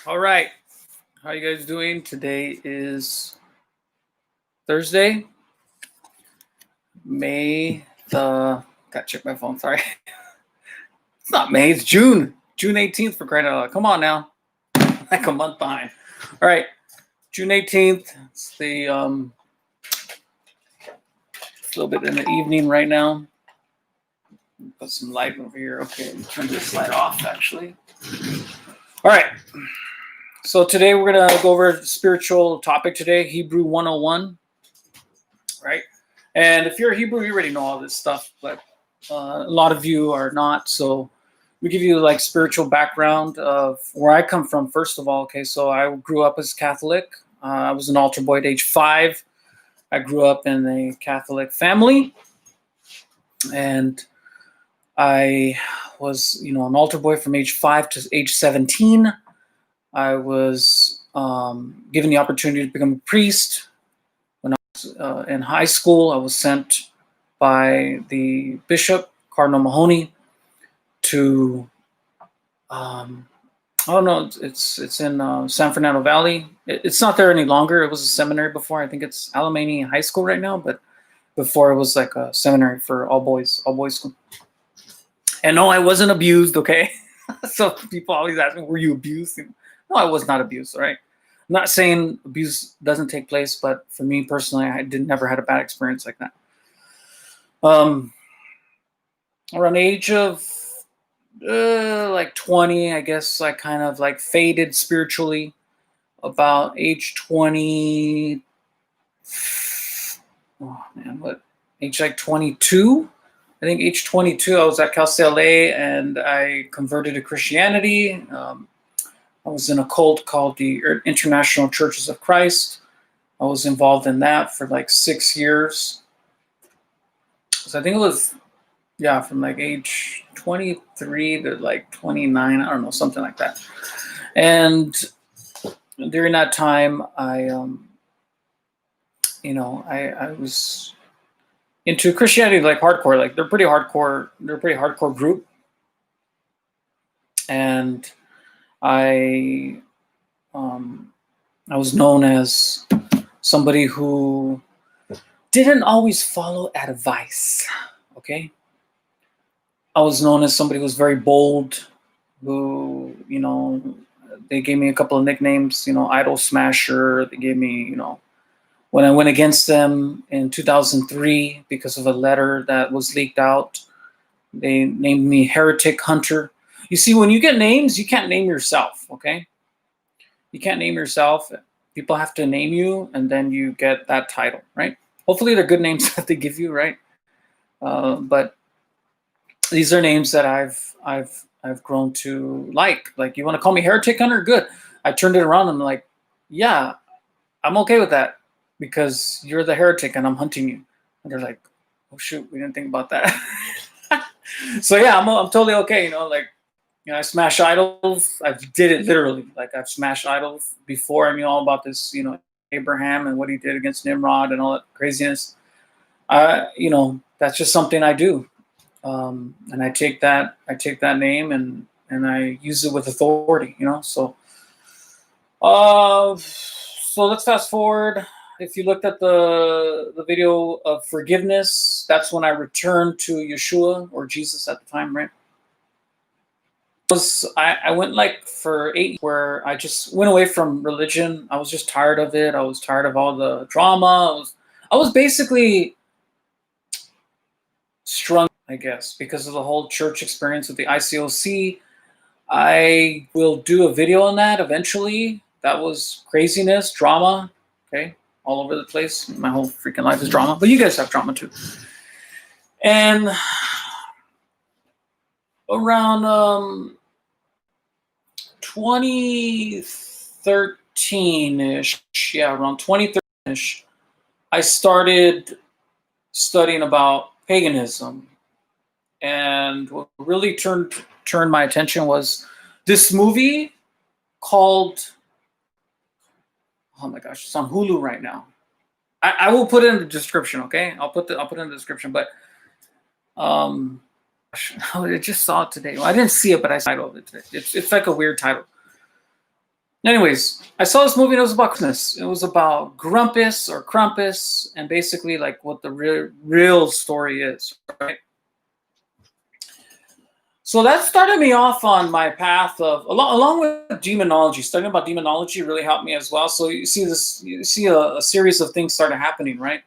All right. How you guys doing? Today is Thursday, May the... Gotta check my phone, sorry. It's not May, it's June. June 18th, for crying out loud. Come on now. Like a month behind. All right. June 18th. It's a little bit in the evening right now. Put some light over here. Okay, let me turn this light off, actually. All right. So today we're going to go over a spiritual topic today, Hebrew 101, right? And if you're a Hebrew, you already know all this stuff, but a lot of you are not. So we give you like spiritual background of where I come from, first of all. Okay, so I grew up as Catholic. I was an altar boy at age 5. I grew up in a Catholic family, and I was, an altar boy from age 5 to age 17. I was given the opportunity to become a priest. When I was in high school, I was sent by the bishop, Cardinal Mahoney, to, I don't know, it's in San Fernando Valley. It's not there any longer. It was a seminary before. I think it's Alamany High School right now, but before it was like a seminary for all boys school. And no, I wasn't abused, okay? So people always ask me, were you abused? No, I was not abused, all right? I'm not saying abuse doesn't take place, but for me personally, I never had a bad experience like that. Around the age of like 20, I guess I kind of like faded spiritually. About age 20, age like 22? I think age 22, I was at Cal State LA and I converted to Christianity. I was in a cult called the International Churches of Christ. I was involved in that for like 6 years. So I think it was, from like age 23 to like 29, I don't know, something like that. And during that time, I was into Christianity, like hardcore. Like they're pretty hardcore. They're a pretty hardcore group. And I was known as somebody who didn't always follow advice, okay? I was known as somebody who was very bold, who, they gave me a couple of nicknames, Idol Smasher. They gave me, when I went against them in 2003 because of a letter that was leaked out, they named me Heretic Hunter. You see, when you get names, you can't name yourself, okay? You can't name yourself. People have to name you, and then you get that title, right? Hopefully they're good names that they give you, right? But these are names that I've grown to like. Like, you want to call me Heretic Hunter? Good. I turned it around and I'm like, yeah, I'm okay with that because you're the heretic and I'm hunting you. And they're like, oh shoot, we didn't think about that. So yeah, I'm totally okay. I smash idols. I did it literally. Like, I've smashed idols before. I knew all about this, Abraham and what he did against Nimrod and all that craziness. That's just something I do. And I take that name and I use it with authority, So let's fast forward. If you looked at the video of forgiveness, that's when I returned to Yeshua, or Jesus at the time, right? I went like for 8 years where I just went away from religion. I was just tired of it. I was tired of all the drama. I was basically strung, I guess, because of the whole church experience with the ICOC. I will do a video on that eventually. That was craziness, drama, okay, all over the place. My whole freaking life is drama, but you guys have drama too. And around 2013-ish, around 2013-ish, I started studying about paganism. And what really turned my attention was this movie called, oh my gosh, it's on Hulu right now. I will put it in the description, okay? I'll put it in the description. But I just saw it today. Well, I didn't see it, but I saw the title of it today. It's like a weird title. Anyways, I saw this movie and it was about Christmas. It was about Grumpus or Krampus and basically like what the real story is, right? So that started me off on my path of, along with demonology. Studying about demonology really helped me as well. So you see a series of things started happening, right?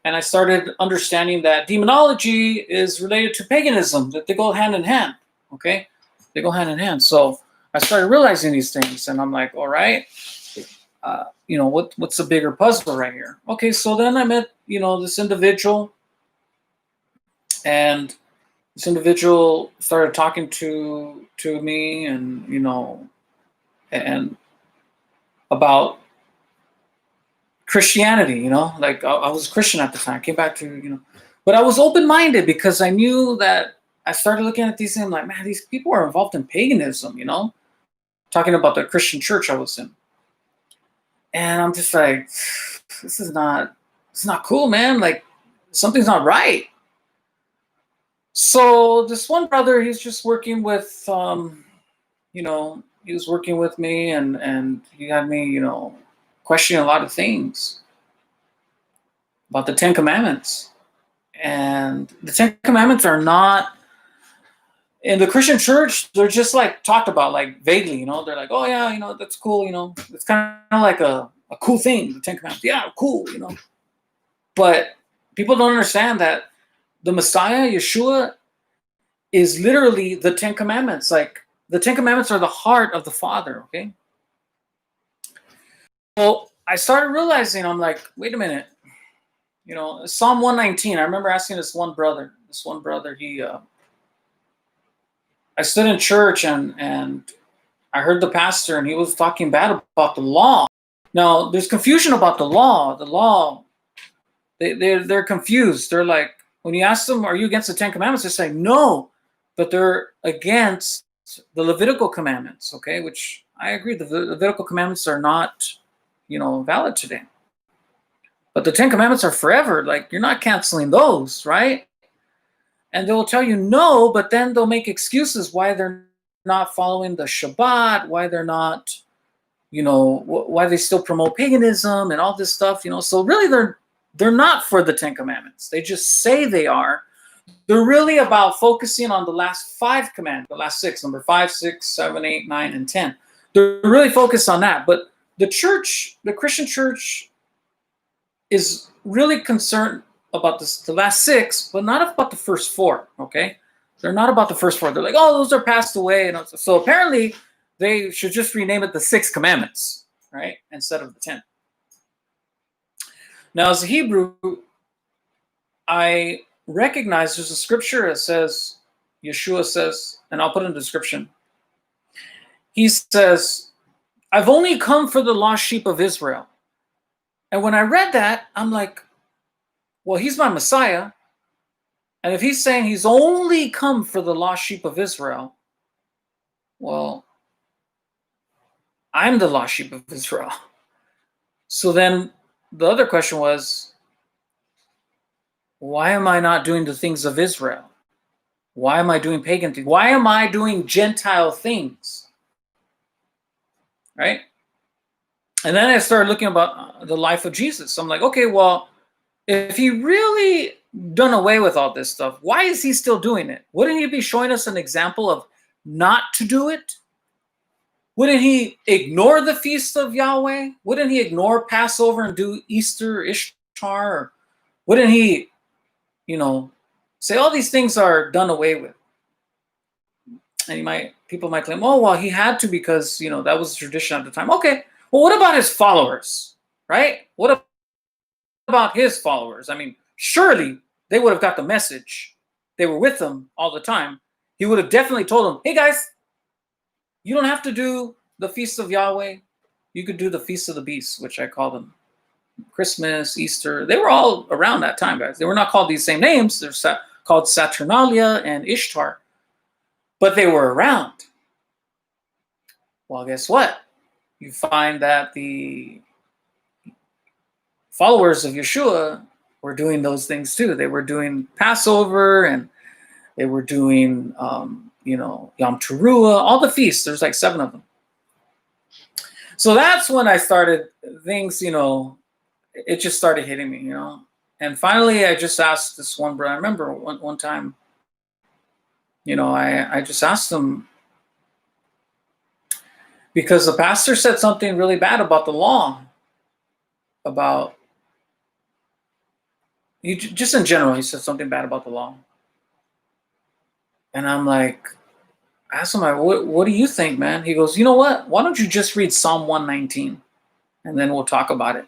And I started understanding that demonology is related to paganism, that they go hand in hand, okay? They go hand in hand. So I started realizing these things, and I'm like, all right, what's the bigger puzzle right here? Okay, so then I met, this individual, and this individual started talking to me, and and about Christianity, like I was Christian at the time. I came back to, but I was open-minded because I knew that I started looking at these things. I'm like, man, these people are involved in paganism, talking about the Christian church I was in. And I'm just like, this is not cool, man. Like, something's not right. So this one brother, he's just working with, he was working with me, and he had me, questioning a lot of things about the Ten Commandments. And the Ten Commandments are not, in the Christian church, they're just like talked about like vaguely, they're like, oh yeah, that's cool, it's kind of like a cool thing, the Ten Commandments. Yeah, cool, But people don't understand that the Messiah, Yeshua, is literally the Ten Commandments. Like, the Ten Commandments are the heart of the Father, okay? So I started realizing, I'm like, wait a minute. Psalm 119, I remember asking this one brother, he, I stood in church and I heard the pastor and he was talking bad about the law. Now, there's confusion about the law. The law, they're confused. They're like, when you ask them, are you against the Ten Commandments? They say, no, but they're against the Levitical commandments, okay? Which I agree, the Levitical commandments are not, valid today. But the Ten Commandments are forever. Like, you're not canceling those, right? And they'll tell you no, but then they'll make excuses why they're not following the Shabbat, why they're not, why they still promote paganism and all this stuff, So really, they're not for the Ten Commandments. They just say they are. They're really about focusing on the last 5 commandments, the last 6, number 5, 6, 7, 8, 9, and 10. They're really focused on that. But the church, the Christian church, is really concerned about the last 6, but not about the first 4, okay? They're not about the first 4. They're like, oh, those are passed away. And so apparently, they should just rename it the 6 commandments, right? Instead of the 10. Now, as a Hebrew, I recognize there's a scripture that says, Yeshua says, and I'll put it in the description. He says, I've only come for the lost sheep of Israel. And when I read that, I'm like, well, he's my Messiah. And if he's saying he's only come for the lost sheep of Israel, well, I'm the lost sheep of Israel. So then the other question was, why am I not doing the things of Israel? Why am I doing pagan things? Why am I doing Gentile things? Right? And then I started looking about the life of Jesus. I'm like, okay, well, if he really done away with all this stuff, why is he still doing it? Wouldn't he be showing us an example of not to do it? Wouldn't he ignore the feast of Yahweh? Wouldn't he ignore Passover and do Easter, Ishtar? Or wouldn't he, say all these things are done away with? And people might claim, oh, well, he had to because, that was the tradition at the time. Okay, well, what about his followers, right? What about his followers? I mean, surely they would have got the message. They were with him all the time. He would have definitely told them, hey, guys, you don't have to do the Feast of Yahweh. You could do the Feast of the Beasts, which I call them. Christmas, Easter. They were all around that time, guys. They were not called these same names. They're called Saturnalia and Ishtar. But they were around. Well, guess what? You find that the followers of Yeshua were doing those things too. They were doing Passover and They were doing, Yom Teruah, all the feasts. There's like 7 of them. So that's when I started things, it just started hitting me, And finally, I just asked this one brother. I remember one time, I just asked him, because the pastor said something really bad about the law, about, just in general, he said something bad about the law. And I'm like, I asked him, what do you think, man? He goes, you know what? Why don't you just read Psalm 119 and then we'll talk about it.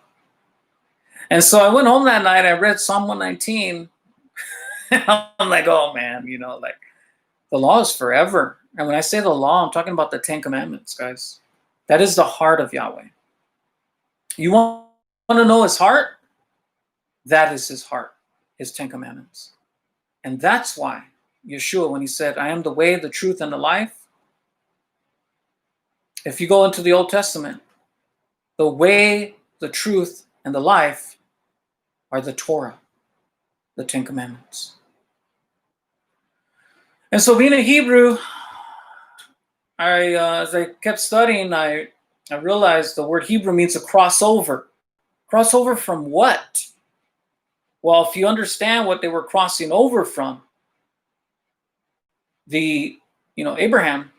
And so I went home that night, I read Psalm 119. And I'm like, oh man, like the law is forever. And when I say the law, I'm talking about the 10 Commandments, guys. That is the heart of Yahweh. You want to know his heart? That is his heart, his 10 Commandments. And that's why Yeshua, when he said, I am the way, the truth, and the life. If you go into the Old Testament, the way, the truth, and the life are the Torah, the 10 Commandments. And so being a Hebrew, as I kept studying, I realized the word Hebrew means a crossover. Crossover from what? Well, if you understand what they were crossing over from, Abraham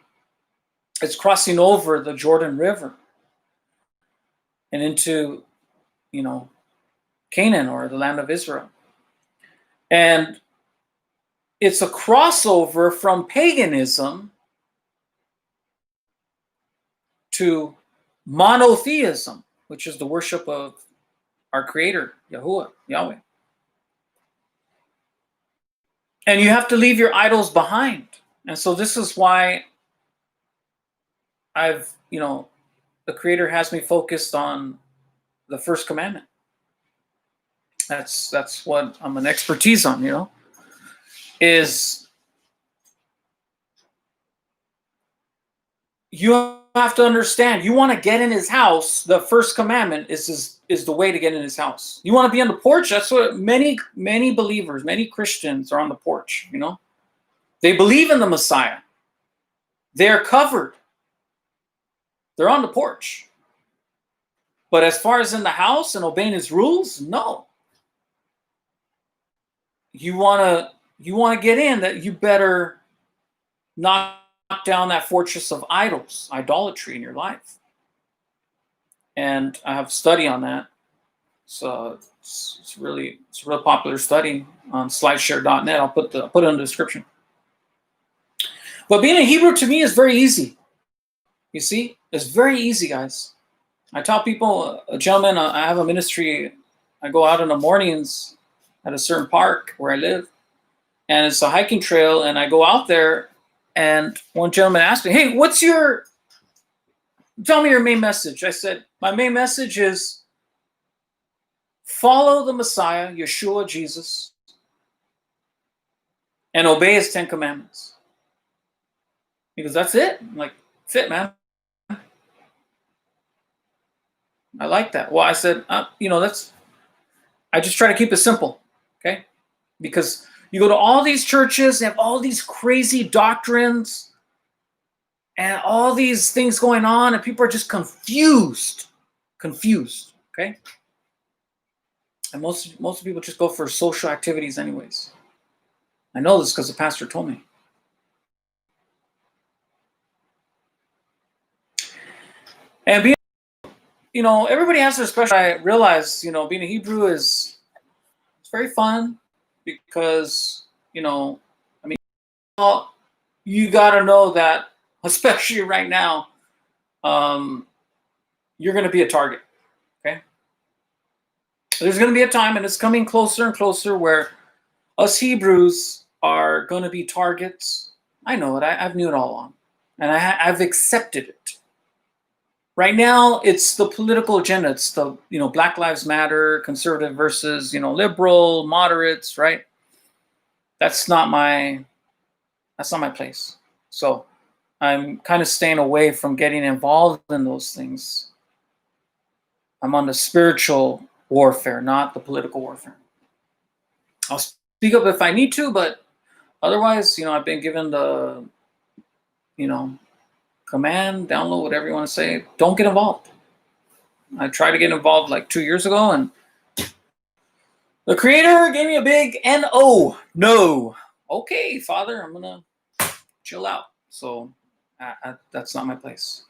is crossing over the Jordan River and into, Canaan, or the land of Israel. And it's a crossover from paganism to monotheism, which is the worship of our Creator, Yahweh. And you have to leave your idols behind. And so this is why the Creator has me focused on the first commandment. That's what I'm an expertise on, is you have to understand, you want to get in his house, the first commandment is the way to get in his house. You want to be on the porch? That's what many believers, many Christians are on the porch, They believe in the Messiah. They're covered. They're on the porch. But as far as in the house and obeying his rules, no. You want to get in, that you better knock down that fortress of idols, idolatry in your life. And I have a study on that. So it's a real popular study on slideshare.net. I'll put it in the description. But being a Hebrew to me is very easy. You see, it's very easy, guys. I tell people, a gentleman, I have a ministry. I go out in the mornings at a certain park where I live, and it's a hiking trail. And I go out there, and one gentleman asked me, "Hey, tell me your main message?" I said, "My main message is follow the Messiah, Yeshua, Jesus, and obey his 10 Commandments." He goes, "That's it?" I'm like, "That's it, man. I like that." Well, I said, I just try to keep it simple, okay? Because you go to all these churches, they have all these crazy doctrines and all these things going on, and people are just confused, okay? And most people just go for social activities anyways. I know this because the pastor told me. And being, everybody has their special. I realize, being a Hebrew it's very fun because, you got to know that, especially right now, you're going to be a target, okay? There's going to be a time, and it's coming closer and closer, where us Hebrews are going to be targets. I know it. I've knew it all along, and I've accepted it. Right now, it's the political agenda. It's the, Black Lives Matter, conservative versus, liberal, moderates, right? That's not my place. So I'm kind of staying away from getting involved in those things. I'm on the spiritual warfare, not the political warfare. I'll speak up if I need to, but Otherwise, I've been given the, command, download, whatever you want to say. Don't get involved. I tried to get involved like 2 years ago, and the Creator gave me a big no. No. Okay, Father, I'm going to chill out. So that's not my place.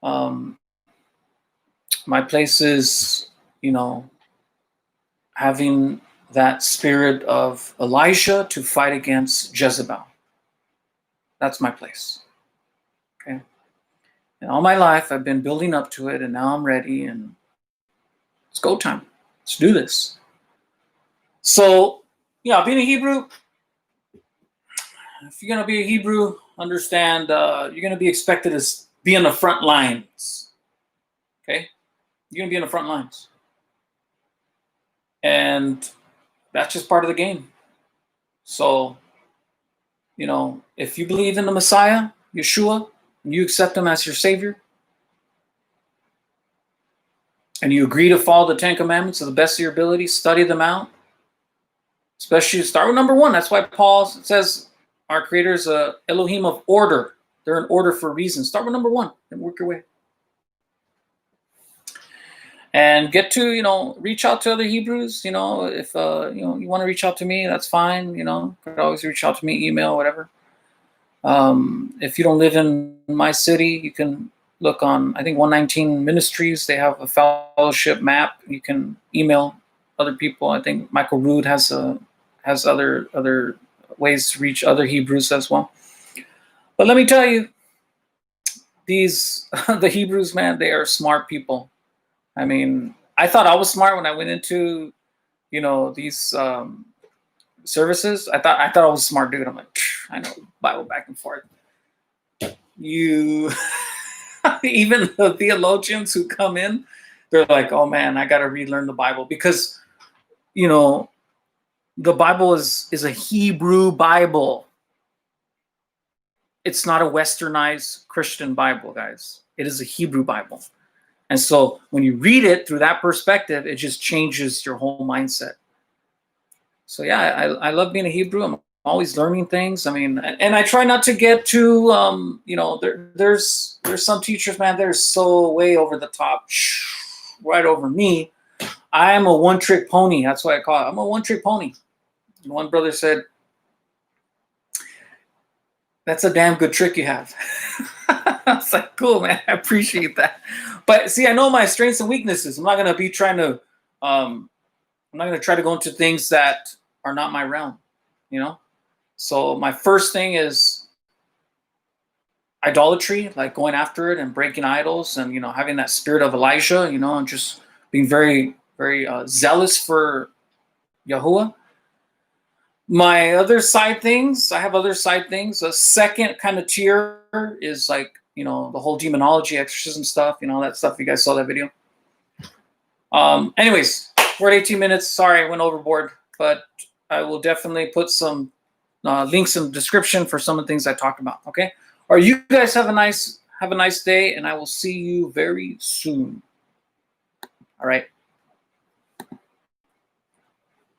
My place is, having that spirit of Elijah to fight against Jezebel. That's my place. Okay. And all my life, I've been building up to it, and now I'm ready, and it's go time. Let's do this. So, being a Hebrew, if you're going to be a Hebrew, understand you're going to be expected to be in the front lines. Okay? You're going to be in the front lines. And that's just part of the game. So, if you believe in the Messiah, Yeshua, and you accept him as your Savior, and you agree to follow the 10 Commandments to the best of your ability, study them out, especially start with number 1. That's why Paul says our Creator is a Elohim of order. They're in order for a reason. Start with number 1 and work your way. And get to, reach out to other Hebrews. If, you want to reach out to me, that's fine. You could always reach out to me, email, whatever. If you don't live in my city, you can look on, I think, 119 Ministries. They have a fellowship map. You can email other people. I think Michael Rood has other ways to reach other Hebrews as well. But let me tell you, the Hebrews, man, they are smart people. I mean, I thought I was smart when I went into, these services. I thought I was a smart dude. I'm like, I know Bible back and forth. Even the theologians who come in, they're like, oh man, I got to relearn the Bible because, the Bible is a Hebrew Bible. It's not a westernized Christian Bible, guys. It is a Hebrew Bible. And so when you read it through that perspective, it just changes your whole mindset. So yeah, I love being a Hebrew. I'm always learning things. I mean, and I try not to get too, there's some teachers, man, they're so way over the top, right over me. I am a one-trick pony. That's what I call it. I'm a one-trick pony. And one brother said, that's a damn good trick you have. I was like, cool, man. I appreciate that. But see, I know my strengths and weaknesses. I'm not going to be trying to, I'm not going to try to go into things that are not my realm, So my first thing is idolatry, like going after it and breaking idols and, having that spirit of Elijah, and just being very, very zealous for Yahuwah. My other side things, I have other side things. A second kind of tier is like, the whole demonology, exorcism stuff, that stuff. You guys saw that video. Anyways, we're at 18 minutes. Sorry, I went overboard, but I will definitely put some links in the description for some of the things I talked about. Okay. Or you guys have a nice day, and I will see you very soon. All right.